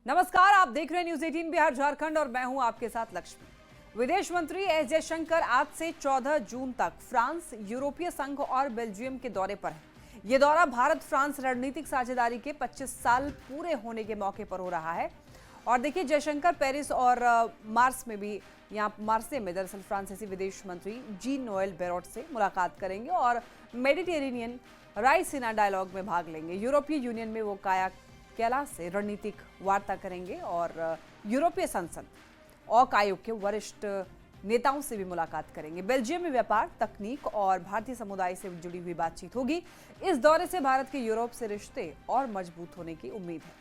नमस्कार, आप देख रहे हैं न्यूज 18 बिहार झारखंड और मैं हूं आपके साथ लक्ष्मी। विदेश मंत्री एस जयशंकर आज से 14 जून तक फ्रांस, यूरोपीय संघ और बेल्जियम के दौरे पर है। यह दौरा भारत फ्रांस रणनीतिक साझेदारी के 25 साल पूरे होने के मौके पर हो रहा है। और देखिए, जयशंकर पेरिस और मार्से में दरअसल फ्रांसीसी विदेश मंत्री जीन नोएल बेरोट से मुलाकात करेंगे और मेडिटेरेनियन रायसीना डायलॉग में भाग लेंगे। यूरोपीय यूनियन में वो काया से रणनीतिक वार्ता करेंगे और यूरोपीय संसद ऑक आयोग के वरिष्ठ नेताओं से भी मुलाकात करेंगे। बेल्जियम में व्यापार, तकनीक और भारतीय समुदाय से जुड़ी हुई बातचीत होगी। इस दौरे से भारत के यूरोप से रिश्ते और मजबूत होने की उम्मीद है।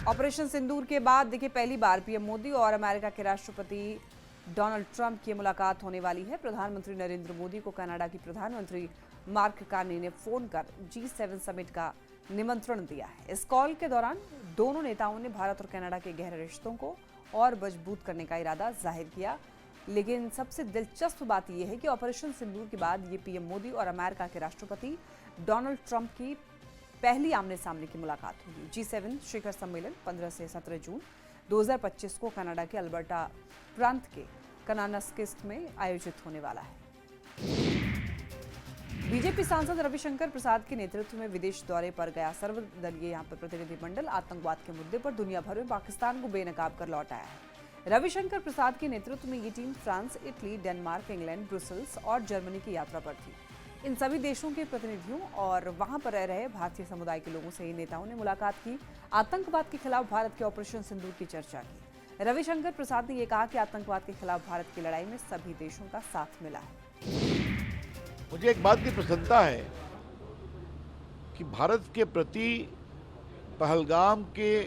ऑपरेशन सिंदूर के बाद देखिए, पहली बार पीएम मोदी और अमेरिका के राष्ट्रपति डोनाल्ड ट्रंप की मुलाकात होने वाली है। प्रधानमंत्री नरेंद्र मोदी को कनाडा की प्रधानमंत्री मार्क कार्नी ने फोन कर G7 समिट का निमंत्रण दिया है। इस कॉल के दौरान दोनों नेताओं ने भारत और कनाडा के गहरे रिश्तों को और मजबूत करने का इरादा जाहिर किया। लेकिन सबसे दिलचस्प बात यह है कि ऑपरेशन सिंदूर के बाद ये पीएम मोदी और अमेरिका के राष्ट्रपति डोनाल्ड ट्रंप की पहली आमने सामने की मुलाकात होगी। G7 शिखर सम्मेलन 15 से 17 जून 2025 को कनाडा के अल्बर्टा प्रांत के कनानास्किस्ट में आयोजित होने वाला है। बीजेपी सांसद रविशंकर प्रसाद के नेतृत्व में विदेश दौरे पर गया सर्वदलीय प्रतिनिधिमंडल आतंकवाद के मुद्दे पर दुनिया भर में पाकिस्तान को बेनकाब कर लौट आया है। रविशंकर प्रसाद के नेतृत्व में ये team France, Italy, Denmark, England, Brussels और जर्मनी की यात्रा पर थी। इन सभी देशों के प्रतिनिधियों और वहां पर रह रहे भारतीय समुदाय के लोगों से इन नेताओं ने मुलाकात की। आतंकवाद के खिलाफ भारत के ऑपरेशन सिंदूर की चर्चा की। रविशंकर प्रसाद ने यह कहा कि आतंकवाद के खिलाफ भारत की लड़ाई में सभी देशों का साथ मिला है। मुझे एक बात की प्रसन्नता है कि भारत के प्रति पहलगाम के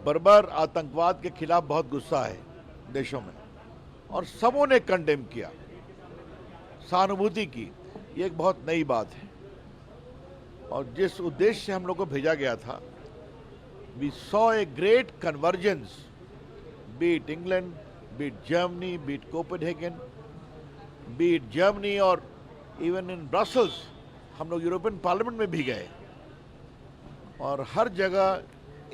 बर्बर आतंकवाद के खिलाफ बहुत गुस्सा है देशों में और सबों ने कंडेम किया, सहानुभूति की। ये एक बहुत नई बात है और जिस उद्देश्य से हम लोग को भेजा गया था, we saw a great convergence, be it England, be it Germany, be it Copenhagen, be it Germany और इवन इन ब्रसल्स। हम लोग यूरोपियन पार्लियामेंट में भी गए और हर जगह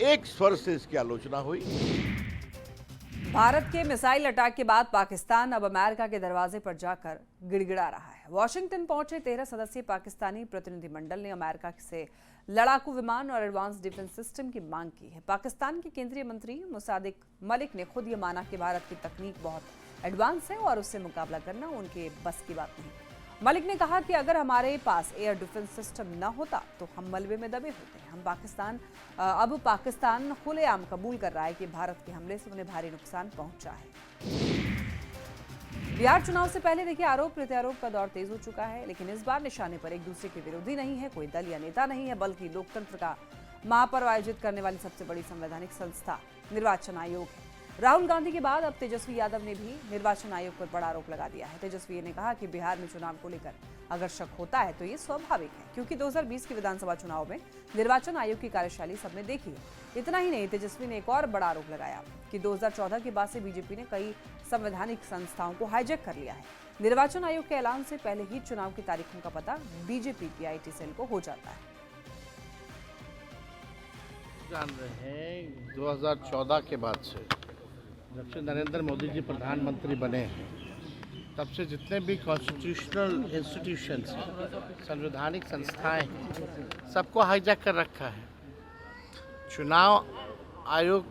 एक स्वर से इसकी आलोचना हुई। भारत के मिसाइल अटैक के बाद पाकिस्तान अब अमेरिका के दरवाजे पर जाकर गिड़गिड़ा रहा है। वॉशिंगटन पहुंचे 13 सदस्यीय पाकिस्तानी प्रतिनिधिमंडल ने अमेरिका से लड़ाकू विमान और एडवांस डिफेंस सिस्टम की मांग की है। पाकिस्तान के केंद्रीय मंत्री मुसादिक मलिक ने खुद ये माना कि भारत की तकनीक बहुत एडवांस है और उससे मुकाबला करना उनके बस की बात नहीं। मलिक ने कहा कि अगर हमारे पास एयर डिफेंस सिस्टम न होता तो हम मलबे में दबे होते। अब पाकिस्तान खुलेआम कबूल कर रहा है कि भारत के हमले से उन्हें भारी नुकसान पहुंचा है। बिहार चुनाव से पहले देखिए, आरोप प्रत्यारोप का दौर तेज हो चुका है, लेकिन इस बार निशाने पर एक दूसरे के विरोधी नहीं है, कोई दल या नेता नहीं है, बल्कि लोकतंत्र का महापर्व आयोजित करने वाली सबसे बड़ी संवैधानिक संस्था निर्वाचन आयोग है। राहुल गांधी के बाद अब तेजस्वी यादव ने भी निर्वाचन आयोग पर बड़ा आरोप लगा दिया है। तेजस्वी ने कहा कि बिहार में चुनाव को लेकर अगर शक होता है तो ये स्वाभाविक है, क्योंकि 2020 के विधानसभा चुनाव में निर्वाचन आयोग की कार्यशैली सबने देखी है। इतना ही नहीं, तेजस्वी ने एक और बड़ा आरोप लगाया कि 2014 के बाद से बीजेपी ने कई संवैधानिक संस्थाओं को हाईजैक कर लिया है। निर्वाचन आयोग के ऐलान से पहले ही चुनाव की तारीखों का पता बीजेपी की IT सेल को हो जाता है। जान रहे हैं 2014 के बाद से जब से नरेंद्र मोदी जी प्रधानमंत्री बने हैं, तब से जितने भी कॉन्स्टिट्यूशनल इंस्टीट्यूशंस हैं, संवैधानिक संस्थाएं हैं, सबको हाईजैक कर रखा है। चुनाव आयोग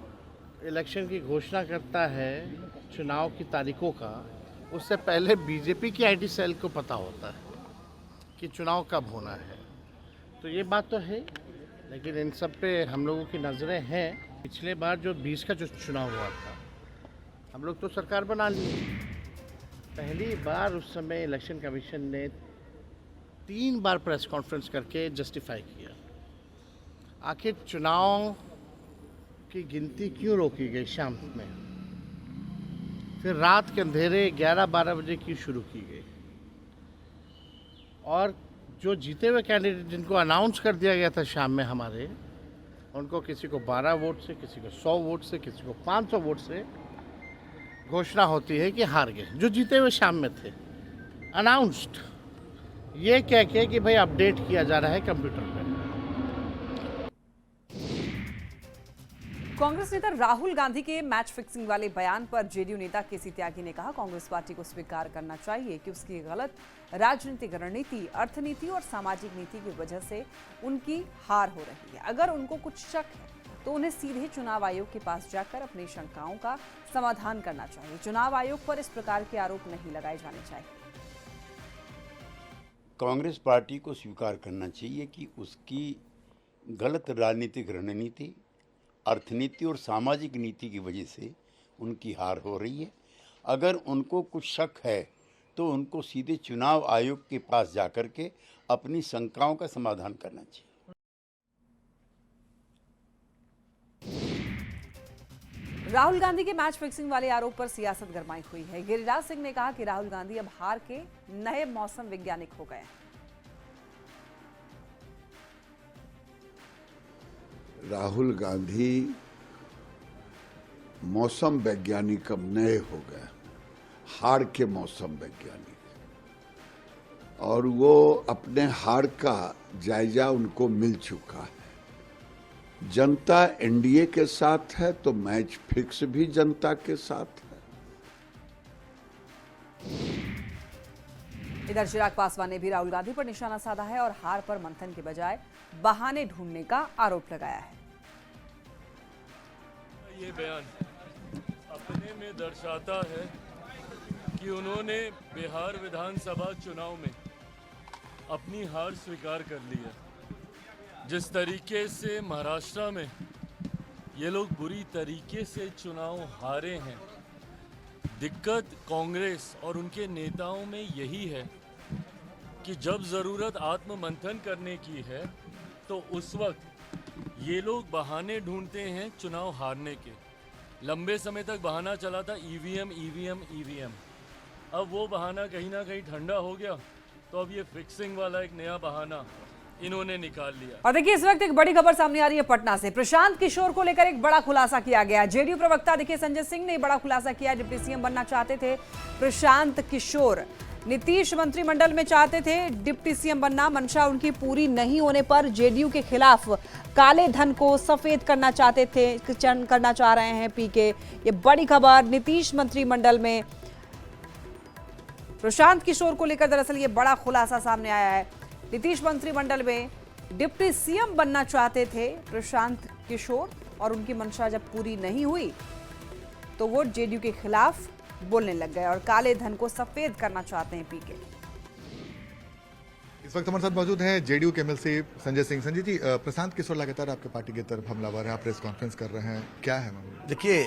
इलेक्शन की घोषणा करता है चुनाव की तारीखों का, उससे पहले बीजेपी की IT सेल को पता होता है कि चुनाव कब होना है। तो ये बात तो है, लेकिन इन सब पे हम लोगों की नज़रें हैं। पिछले बार जो 20 का जो चुनाव हुआ था, हम लोग तो सरकार बना लिए। पहली बार उस समय इलेक्शन कमीशन ने 3 बार प्रेस कॉन्फ्रेंस करके जस्टिफाई किया आखिर चुनाव की गिनती क्यों रोकी गई शाम में, फिर रात के अंधेरे 11-12 बजे क्यों शुरू की गई, और जो जीते हुए कैंडिडेट जिनको अनाउंस कर दिया गया था शाम में हमारे, उनको किसी को 12 वोट से, किसी को 100 वोट से, किसी को 500 वोट से घोषणा होती है कि हार गए, जो जीते हुए शाम में थे अनाउंस्ड। ये कह के कि भाई अपडेट किया जा रहा है कंप्यूटर पे। कांग्रेस नेता राहुल गांधी के मैच फिक्सिंग वाले बयान पर जेडीयू नेता केसी त्यागी ने कहा, कांग्रेस पार्टी को स्वीकार करना चाहिए कि उसकी गलत राजनीतिक रणनीति, अर्थनीति और सामाजिक नीति की वजह से उनकी हार हो रही है। अगर उनको कुछ शक है तो उन्हें सीधे चुनाव आयोग के पास जाकर अपनी शंकाओं का समाधान करना चाहिए। चुनाव आयोग पर इस प्रकार के आरोप नहीं लगाए जाने चाहिए। कांग्रेस पार्टी को स्वीकार करना चाहिए कि उसकी गलत राजनीतिक रणनीति, अर्थनीति और सामाजिक नीति की वजह से उनकी हार हो रही है। अगर उनको कुछ शक है तो उनको सीधे चुनाव आयोग के पास जाकर के अपनी शंकाओं का समाधान करना चाहिए। राहुल गांधी के मैच फिक्सिंग वाले आरोप पर सियासत गरमाई हुई है। गिरिराज सिंह ने कहा कि राहुल गांधी अब हार के नए मौसम वैज्ञानिक हो गए हैं। राहुल गांधी मौसम वैज्ञानिक अब नए हो गए, हार के मौसम वैज्ञानिक, और वो अपने हार का जायजा उनको मिल चुका है। जनता एनडीए के साथ है तो मैच फिक्स भी जनता के साथ है। इधर चिराग पासवान ने भी राहुल गांधी पर निशाना साधा है और हार पर मंथन के बजाय बहाने ढूंढने का आरोप लगाया है। ये बयान अपने में दर्शाता है कि उन्होंने बिहार विधानसभा चुनाव में अपनी हार स्वीकार कर ली है। जिस तरीके से महाराष्ट्र में ये लोग बुरी तरीके से चुनाव हारे हैं, दिक्कत कांग्रेस और उनके नेताओं में यही है कि जब ज़रूरत आत्ममंथन करने की है तो उस वक्त ये लोग बहाने ढूंढते हैं चुनाव हारने के। लंबे समय तक बहाना चला था ईवीएम। अब वो बहाना कहीं ना कहीं ठंडा हो गया, तो अब ये फिक्सिंग वाला एक नया बहाना इन्होंने निकाल लिया। और देखिए, इस वक्त एक बड़ी खबर सामने आ रही है पटना से। प्रशांत किशोर को लेकर एक बड़ा खुलासा किया गया। जेडीयू प्रवक्ता देखिए संजय सिंह ने बड़ा खुलासा किया। डिप्टी सीएम बनना चाहते थे प्रशांत किशोर, नीतीश मंत्रिमंडल में चाहते थे डिप्टी सीएम बनना। मंशा उनकी पूरी नहीं होने पर जेडीयू के खिलाफ काले धन को सफेद करना चाह रहे हैं पीके। ये बड़ी खबर नीतीश मंत्रिमंडल में प्रशांत किशोर को लेकर दरअसल ये बड़ा खुलासा सामने आया है। नीतीश मंत्रिमंडल में डिप्टी सीएम बनना चाहते थे प्रशांत किशोर और उनकी मंशा जब पूरी नहीं हुई तो वो जेडीयू के खिलाफ बोलने लग गए और काले धन को सफेद करना चाहते हैं पीके। इस वक्त हमारे साथ मौजूद हैं जेडीयू के एमएलसी संजय सिंह। संजय जी, प्रशांत किशोर लगातार आपके पार्टी की तरफ हमलावर है, आप प्रेस कॉन्फ्रेंस कर रहे हैं, क्या है मामला? देखिए,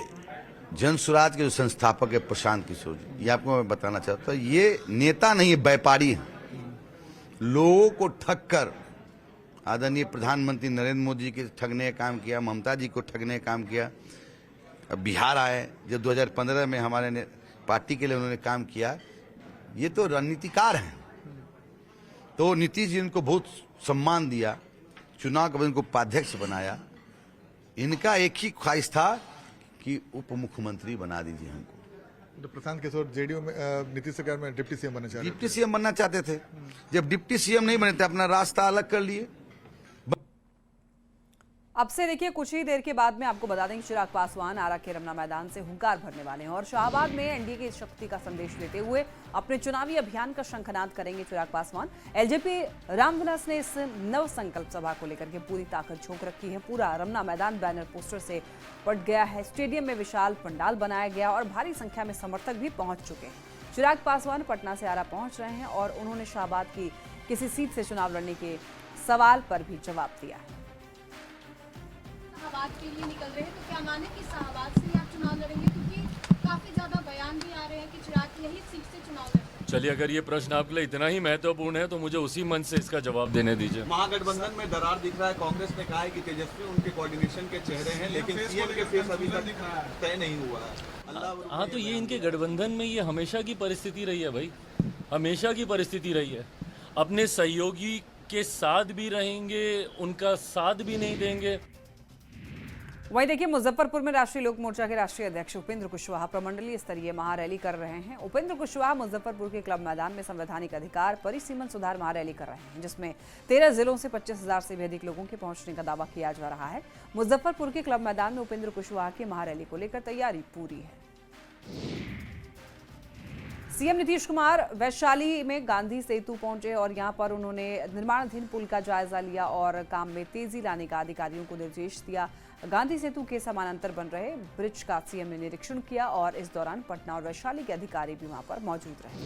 जन स्वराज के जो संस्थापक है प्रशांत किशोर जी, ये आपको मैं बताना चाहता हूँ, ये नेता नहीं है, व्यापारी है। लोगों को ठग कर आदरणीय प्रधानमंत्री नरेंद्र मोदी के ठगने का काम किया, ममता जी को ठगने का काम किया। अब बिहार आए, जब 2015 में हमारे पार्टी के लिए उन्होंने काम किया। ये तो रणनीतिकार हैं। तो नीतीश जी इनको बहुत सम्मान दिया, चुनाव के बाद इनको उपाध्यक्ष बनाया। इनका एक ही ख्वाहिश था कि उप मुख्यमंत्री बना दीजिए हमको। तो प्रशांत किशोर जेडीयू में नीतीश सरकार में डिप्टी सीएम बनना चाह रहे थे। डिप्टी सीएम बनना चाहते थे। जब डिप्टी सीएम नहीं बने थे, अपना रास्ता अलग कर लिए। अब से देखिए, कुछ ही देर के बाद में आपको बता दें कि चिराग पासवान आरा के रमना मैदान से हुंकार भरने वाले हैं और शाहबाद में एनडीए की शक्ति का संदेश देते हुए अपने चुनावी अभियान का शंखनाद करेंगे चिराग पासवान। एलजेपी रामविलास ने इस नव संकल्प सभा को लेकर के पूरी ताकत झोंक रखी है। पूरा रमना मैदान बैनर पोस्टर से पट गया है। स्टेडियम में विशाल पंडाल बनाया गया और भारी संख्या में समर्थक भी पहुंच चुके हैं। चिराग पासवान पटना से आरा पहुंच रहे हैं और उन्होंने शाहबाद की किसी सीट से चुनाव लड़ने के सवाल पर भी जवाब दिया है। शाहबाद के लिए निकल रहे हैं, तो क्या माने कि शाहबाद से ही आप चुनाव लड़ेंगे? क्योंकि काफी ज्यादा बयान भी आ रहे हैं कि चिराग यही सीट से चुनाव लड़ते हैं। चलिए, अगर ये प्रश्न आपके लिए इतना ही महत्वपूर्ण है तो मुझे उसी मंच से इसका जवाब देने दीजिए। महागठबंधन में दरार दिख रहा है। कांग्रेस ने कहा है कि तेजस्वी उनके कोऑर्डिनेशन के चेहरे हैं, लेकिन सीएम के फेस अभी तक तय नहीं हुआ है। हाँ, तो ये इनके गठबंधन में ये हमेशा की परिस्थिति रही है भाई, हमेशा की परिस्थिति रही है। अपने सहयोगी के साथ भी रहेंगे, उनका साथ भी नहीं देंगे। वहीं देखिए, मुजफ्फरपुर में राष्ट्रीय लोक मोर्चा के राष्ट्रीय अध्यक्ष उपेंद्र कुशवाहा प्रमंडलीय स्तरीय महारैली कर रहे हैं। उपेंद्र कुशवाहा मुजफ्फरपुर के क्लब मैदान में संवैधानिक अधिकार परिसीमन सुधार महारैली कर रहे हैं, जिसमें 13 जिलों से 25,000 से भी अधिक लोगों के पहुंचने का दावा किया जा रहा है। मुजफ्फरपुर के क्लब मैदान में उपेंद्र कुशवाहा की महारैली को लेकर तैयारी पूरी है। सीएम नीतीश कुमार वैशाली में गांधी सेतु पहुंचे और यहां पर उन्होंने निर्माणाधीन पुल का जायजा लिया और काम में तेजी लाने का अधिकारियों को निर्देश दिया। गांधी सेतु के समानांतर बन रहे ब्रिज का सीएम ने निरीक्षण किया और इस दौरान पटना और वैशाली के अधिकारी भी वहां पर मौजूद रहे।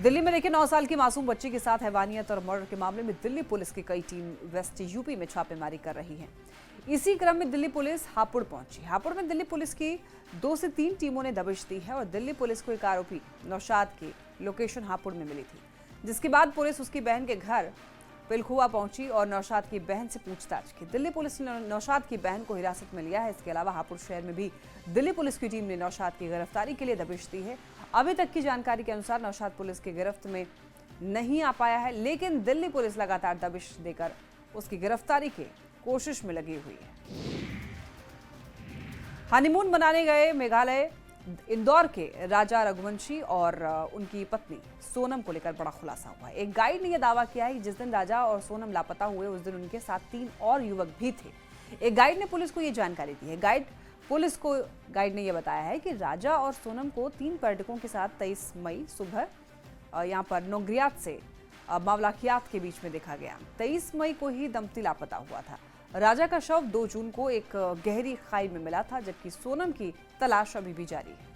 दिल्ली में देखिए, 9 साल की मासूम बच्ची के साथ हैवानियत और मर्डर के मामले में दिल्ली पुलिस की कई टीम वेस्ट यूपी में छापेमारी कर रही है। इसी क्रम में दिल्ली पुलिस हापुड़ पहुंची। हापुड़ में दिल्ली पुलिस की 2 से 3 टीमों ने दबिश दी है और दिल्ली पुलिस को एक आरोपी नौशाद की लोकेशन हापुड़ में मिली थी, जिसके बाद पुलिस उसकी बहन के घर पिलखुआ पहुंची और नौशाद की बहन से पूछताछ की। दिल्ली पुलिस ने नौशाद की बहन को हिरासत में लिया है। इसके अलावा हापुड़ शहर में भी दिल्ली पुलिस की टीम ने नौशाद की गिरफ्तारी के लिए दबिश दी है। अभी तक की जानकारी के अनुसार नौशाद पुलिस की गिरफ्त में नहीं आ पाया है, लेकिन दिल्ली पुलिस लगातार दबिश देकर उसकी गिरफ्तारी की कोशिश में लगी हुई है। हनीमून मनाने गए मेघालय इंदौर के राजा रघुवंशी और उनकी पत्नी सोनम को लेकर बड़ा खुलासा हुआ है। एक गाइड ने यह दावा किया है कि जिस दिन राजा और सोनम लापता हुए उस दिन उनके साथ 3 और युवक भी थे। एक गाइड ने पुलिस को यह जानकारी दी है। गाइड ने यह बताया है कि राजा और सोनम को 3 पर्यटकों के साथ 23 मई सुबह यहाँ पर नोग्रियात से मावलाखियात के बीच में देखा गया। 23 मई को ही दंपति लापता हुआ था। राजा का शव 2 जून को एक गहरी खाई में मिला था, जबकि सोनम की तलाश अभी भी जारी है।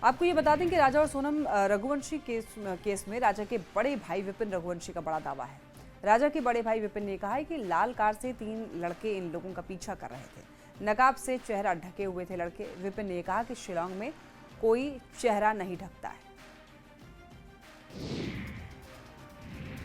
आपको ये बता दें कि राजा और सोनम रघुवंशी केस में राजा के बड़े भाई विपिन रघुवंशी का बड़ा दावा है। राजा के बड़े भाई विपिन ने कहा है कि लाल कार से 3 लड़के इन लोगों का पीछा कर रहे थे। नकाब से चेहरा ढके हुए थे लड़के। विपिन ने कहा कि शिलांग में कोई चेहरा नहीं ढकता है।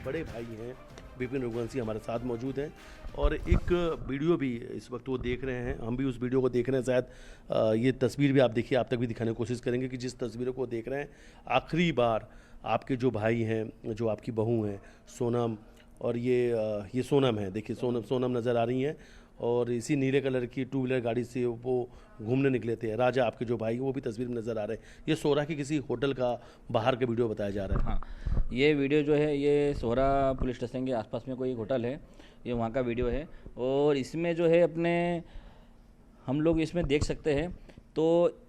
बड़े भाई हैं विपिन रघुवंशी हमारे साथ मौजूद हैं और एक वीडियो भी इस वक्त वो देख रहे हैं, हम भी उस वीडियो को देख रहे हैं। शायद ये तस्वीर भी आप देखिए, आप तक भी दिखाने की कोशिश करेंगे कि जिस तस्वीरों को देख रहे हैं, आखिरी बार आपके जो भाई हैं, जो आपकी बहू हैं सोनम, और ये सोनम है, देखिए सोनम नज़र आ रही हैं और इसी नीले कलर की 2 व्हीलर गाड़ी से वो घूमने निकले थे। राजा आपके जो भाई वो भी तस्वीर में नज़र आ रहे हैं। ये सोहरा के किसी होटल का बाहर का वीडियो बताया जा रहा है। हाँ, ये वीडियो जो है ये सोहरा पुलिस स्टेशन के आसपास में कोई एक होटल है, ये वहाँ का वीडियो है। और इसमें जो है अपने हम लोग इसमें देख सकते हैं तो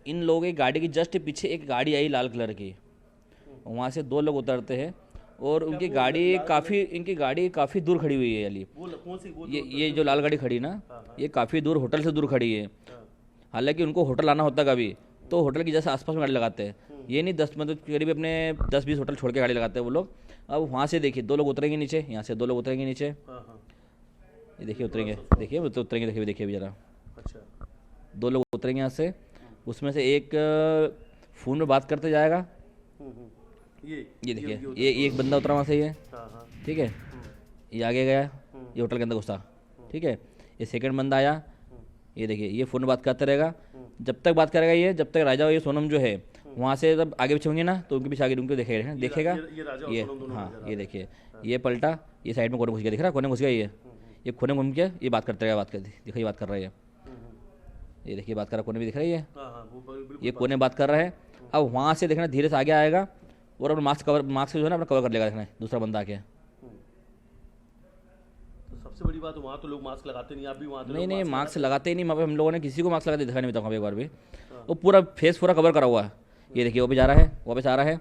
इन लोगों की गाड़ी की जस्ट पीछे एक गाड़ी आई लाल कलर की, वहाँ से 2 लोग उतरते हैं और इनकी गाड़ी काफ़ी दूर खड़ी हुई है। ये जो लाल गाड़ी खड़ी ना, ये काफ़ी दूर, होटल से दूर खड़ी है। हालांकि उनको होटल आना होता कभी तो होटल की जैसे आसपास में गाड़ी लगाते हैं, ये नहीं 10 मतलब करीब अपने 10-20 होटल छोड़ के गाड़ी लगाते हैं वो लोग। अब वहाँ से देखिए 2 लोग उतरेंगे नीचे, यहाँ से 2 लोग उतरेंगे नीचे, ये देखिए उतरेंगे, देखिए उतरेंगे, देखिए जरा। अच्छा, 2 लोग उतरेंगे यहाँ से, उसमें से एक फ़ोन में बात करते जाएगा। ये देखिए, ये एक बंदा उतरा वहाँ से, ये ठीक है, ये आगे गया, ये होटल के अंदर घुसा, ठीक है। ये सेकंड बंदा आया, ये देखिए, ये फ़ोन में बात करते रहेगा, जब तक बात करेगा ये, जब तक राजा और ये सोनम जो है वहाँ से जब आगे पीछे होंगे ना तो उनके पीछे आगे उनको देखेगा, ये हाँ, ये देखिए, ये पलटा, ये साइड में कोने घुस गया, दिख रहा है कोने घुस गया, ये कोने घूम के ये बात करते रहेगा, देखिए ये बात कर रहा है, ये देखिए बात कर रहा है, कोने भी दिख रही है, ये कोने बात कर रहा है। अब वहाँ से देखना धीरे से आगे आएगा और अपना मास्क से जो है ना अपना कवर कर लेगा, देखना दूसरा बंदा आके। सबसे बड़ी बात वहाँ तो लोग मास्क लगाते नहीं, आप भी वहाँ नहीं मास्क लगाते ही नहीं, वहाँ पे हम लोगों ने किसी को मास्क लगाते दिखा नहीं बताऊँगा एक बार भी। वो पूरा फेस पूरा कवर करा हुआ है, ये देखिए वो भी जा रहा है, वापस आ रहा है,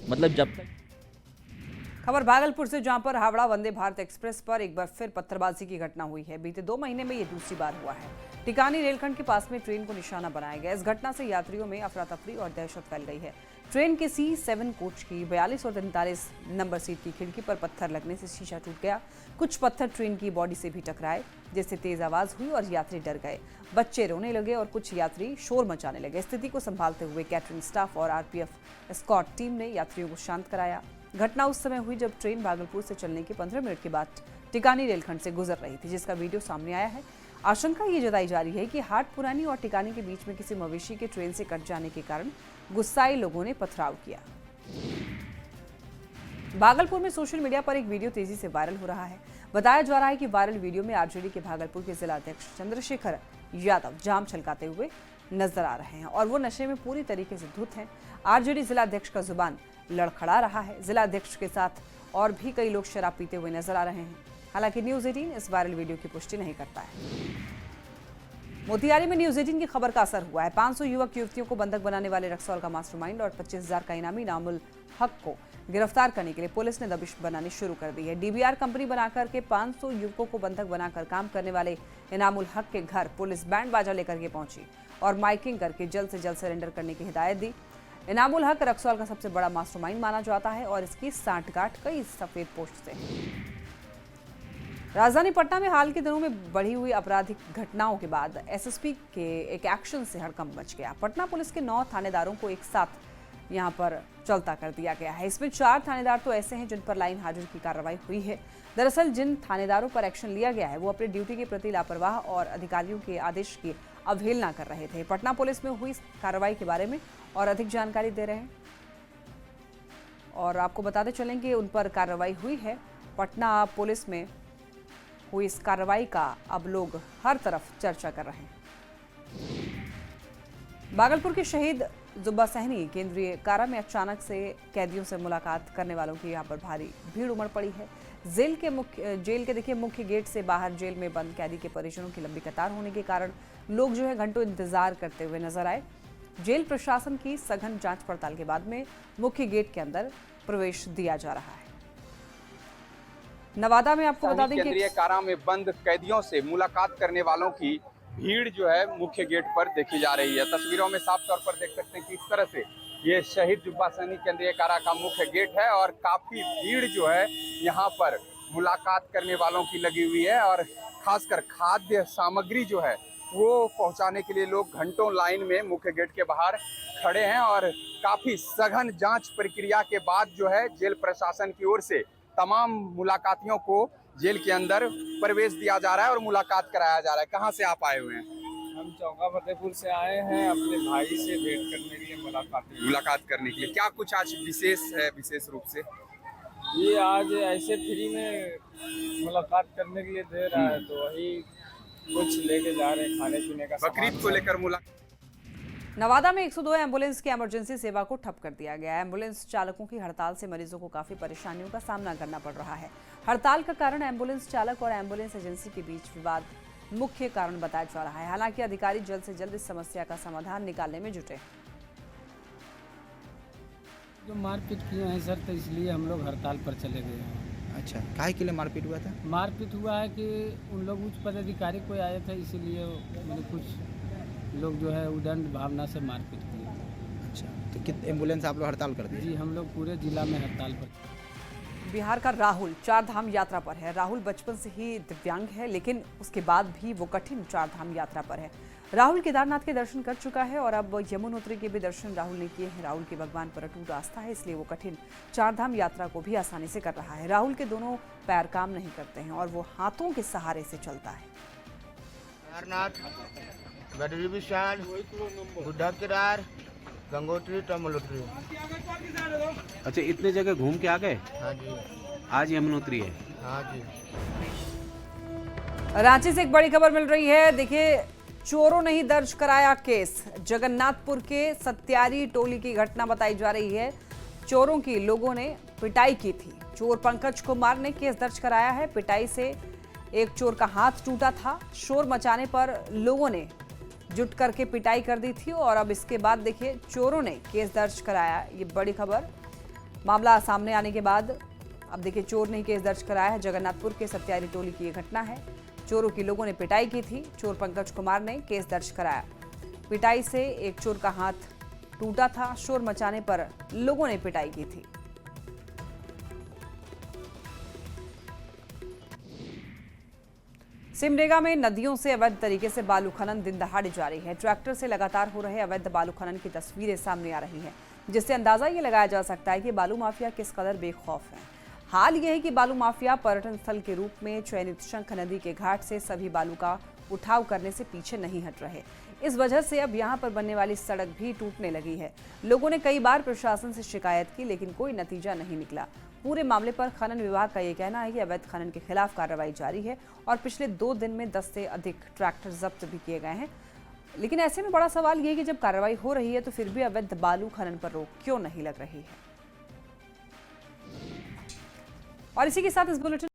मतलब जब तक। खबर भागलपुर से, जहां पर हावड़ा वंदे भारत एक्सप्रेस पर एक बार फिर पत्थरबाजी की घटना हुई है। बीते 2 महीने में ये दूसरी बार हुआ है। टिकानी रेलखंड के पास में ट्रेन को निशाना बनाया गया। इस घटना से यात्रियों में अफरा तफरी और दहशत फैल गई है। ट्रेन के C7 कोच की 42 और 43 नंबर सीट की खिड़की पर पत्थर लगने से शीशा टूट गया। कुछ पत्थर ट्रेन की बॉडी से भी टकराए, जिससे तेज आवाज हुई और यात्री डर गए। बच्चे रोने लगे और कुछ यात्री शोर मचाने लगे। स्थिति को संभालते हुए कैटरिंग स्टाफ और RPF स्कॉट टीम ने यात्रियों को शांत कराया। घटना उस समय हुई जब ट्रेन भागलपुर से चलने के 15 मिनट के बाद टिकानी रेलखंड से गुजर रही थी, जिसका वीडियो सामने आया है। आशंका ये जताई जा रही है कि हाट पुरानी और टिकानी के बीच में किसी मवेशी के ट्रेन से कट जाने के कारण गुस्साए लोगों ने पथराव किया। भागलपुर में सोशल मीडिया पर एक वीडियो तेजी से वायरल हो रहा है। बताया जा रहा है कि वायरल वीडियो में आरजेडी के भागलपुर के जिला अध्यक्ष चंद्रशेखर यादव जाम छलकाते हुए नजर आ रहे हैं और वो नशे में पूरी तरीके से धुत हैं। आरजेडी जिला अध्यक्ष का जुबान लड़खड़ा रहा है। जिला अध्यक्ष के साथ और भी कई लोग शराब पीते हुए नजर आ रहे हैं। हालांकि न्यूज़ 18 इस वायरल वीडियो की पुष्टि नहीं करता है। मोतिहारी में न्यूज़ 18 की खबर का असर हुआ है। 500 युवक युवतियों को बंधक बनाने वाले रक्सौल का मास्टरमाइंड और 25,000 का इनामी इनामुल हक को गिरफ्तार करने के लिए पुलिस ने दबिश बनानी शुरू कर दी है। डीबीआर कंपनी बनाकर के 500 युवकों को बंधक बनाकर काम करने वाले इनामुल हक के घर पुलिस बैंड बाजा लेकर के पहुंची और माइकिंग करके जल्द से जल्द सरेंडर करने की हिदायत दी। इनामुल हक रक्सौल का सबसे बड़ा मास्टरमाइंड माना जाता है और इसकी सांठगांठ कई सफेद पोस्ट से है। राजधानी पटना में हाल के दिनों में बढ़ी हुई आपराधिक घटनाओं के बाद एसएसपी के एक एक्शन से हड़कंप मच गया। पटना पुलिस के 9 थानेदारों को एक साथ यहां पर चलता कर दिया गया है। इसमें 4 थानेदार तो ऐसे हैं जिन पर लाइन हाजिर की कार्रवाई हुई है। दरअसल जिन थानेदारों पर एक्शन लिया गया है वो अपनी ड्यूटी के प्रति लापरवाह और अधिकारियों के आदेश की अवहेलना कर रहे थे। पटना पुलिस में हुई कार्रवाई के बारे में और अधिक जानकारी दे रहे हैं और आपको बताते चलें कि उन पर कार्रवाई हुई है। पटना पुलिस में हुई इस कार्रवाई का अब लोग हर तरफ चर्चा कर रहे हैं। भागलपुर के शहीद जुब्बा सहनी केंद्रीय कारा में अचानक से कैदियों से मुलाकात करने वालों की यहां पर भारी भीड़ उमड़ पड़ी है। जेल के देखिए मुख्य गेट से बाहर जेल में बंद कैदी के परिजनों की लंबी कतार होने के कारण लोग जो है घंटों इंतजार करते हुए नजर आए। जेल प्रशासन की सघन जांच पड़ताल के बाद में मुख्य गेट के अंदर प्रवेश दिया जा रहा है। नवादा में आपको बता दें कि केंद्रीय कारा में बंद कैदियों से मुलाकात करने वालों की भीड़ जो है मुख्य गेट पर देखी जा रही है। तस्वीरों में साफ तौर पर देख सकते हैं कि इस तरह से ये शहीद जुब्बा सहनी केंद्रीय कारा का मुख्य गेट है और काफी भीड़ जो है यहाँ पर मुलाकात करने वालों की लगी हुई है और खासकर खाद्य सामग्री जो है वो पहुंचाने के लिए लोग घंटों लाइन में मुख्य गेट के बाहर खड़े हैं और काफी सघन जांच प्रक्रिया के बाद जो है जेल प्रशासन की ओर से तमाम मुलाकातियों को जेल के अंदर प्रवेश दिया जा रहा है और मुलाकात कराया जा रहा है। कहाँ से आप आए हुए हैं? हम चौका फतेहपुर से आए हैं अपने भाई से भेंट करने के लिए, मुलाकात करने के लिए। क्या कुछ आज विशेष है? विशेष रूप से ये आज ऐसे फ्री में मुलाकात करने के लिए दे रहा है तो वही कुछ लेके जा रहे हैं खाने पीने का। बकरीद को लेकर मुलाकात। नवादा में 102 एम्बुलेंस की इमरजेंसी सेवा को ठप कर दिया गया है। एम्बुलेंस चालकों की हड़ताल से मरीजों को काफी परेशानियों का सामना करना पड़ रहा है। हड़ताल का कारण एम्बुलेंस चालक और एम्बुलेंस एजेंसी के बीच विवाद मुख्य कारण बताया जा रहा है। हालांकि अधिकारी जल्द से जल्द इस समस्या का समाधान निकालने में जुटे हैं। जो मारपीट किए हैं सर तो इसलिए हम लोग हड़ताल पर चले गए हैं। अच्छा, काहे के लिए मारपीट हुआ था? मारपीट हुआ है कि उन लोग उच्च पदाधिकारी कोई आए थे इसीलिए मैंने कुछ लोग जो है उदंड भावना से मारपीट किए। अच्छा, तो कितने एम्बुलेंस आप लोग हड़ताल कर दिए? जी, हम लोग पूरे जिला में हड़ताल पर। बिहार का राहुल 4 धाम यात्रा पर है। राहुल बचपन से ही दिव्यांग है लेकिन उसके बाद भी वो कठिन 4 धाम यात्रा पर है। राहुल केदारनाथ के दर्शन कर चुका है और अब यमुनोत्री के भी दर्शन राहुल ने किए हैं। राहुल की भगवान पर अटूट आस्था है इसलिए वो कठिन 4 धाम यात्रा को भी आसानी से कर रहा है। राहुल के दोनों पैर काम नहीं करते हैं और वो हाथों के सहारे से चलता है। बद्री विशाल, बुद्धा केदार, गंगोत्री, तमोलोत्री। अच्छा, इतने जगह घूम के आ गए? हाँ जी। आज यमुनोत्री है? हाँ जी। रांची से एक बड़ी खबर मिल रही है। देखिए, चोरों ने ही दर्ज कराया केस। जगन्नाथपुर के सत्यारी टोली की घटना बताई जा रही है। चोरों की लोगों ने पिटाई की थी। चोर पंकज कुमार ने केस दर्ज कराया है। पिटाई से एक चोर का हाथ टूटा था। शोर मचाने पर लोगों ने जुट करके पिटाई कर दी थी और अब इसके बाद देखिए चोरों ने केस दर्ज कराया। ये बड़ी खबर, मामला सामने आने के बाद अब देखिए चोर ने केस दर्ज कराया है। जगन्नाथपुर के सत्यारी टोली की ये घटना है। चोरों की लोगों ने पिटाई की थी। चोर पंकज कुमार ने केस दर्ज कराया। पिटाई से एक चोर का हाथ टूटा था। शोर मचाने पर लोगों ने पिटाई की थी। सिमडेगा में नदियों से अवैध तरीके से बालू खनन दिन दहाड़े जारी है। ट्रैक्टर से लगातार हो रहे अवैध बालू खनन की तस्वीरें सामने आ रही हैं, जिससे अंदाजा ये लगाया जा सकता है कि बालू माफिया किस कदर बेखौफ है। हाल यह है कि बालू माफिया पर्यटन स्थल के रूप में चयनित शंख नदी के घाट से सभी बालू का उठाव करने से पीछे नहीं हट रहे। इस वजह से अब यहां पर बनने वाली सड़क भी टूटने लगी है। लोगों ने कई बार प्रशासन से शिकायत की, लेकिन कोई नतीजा नहीं निकला। पूरे मामले पर खनन विभाग का ये कहना है कि अवैध खनन के खिलाफ कार्रवाई जारी है और पिछले 2 दिन में 10 से अधिक ट्रैक्टर जब्त भी किए गए हैं। लेकिन ऐसे में बड़ा सवाल ये है कि जब कार्रवाई हो रही है तो फिर भी अवैध बालू खनन पर रोक क्यों नहीं लग रही है। और इसी के साथ इस बुलेटिन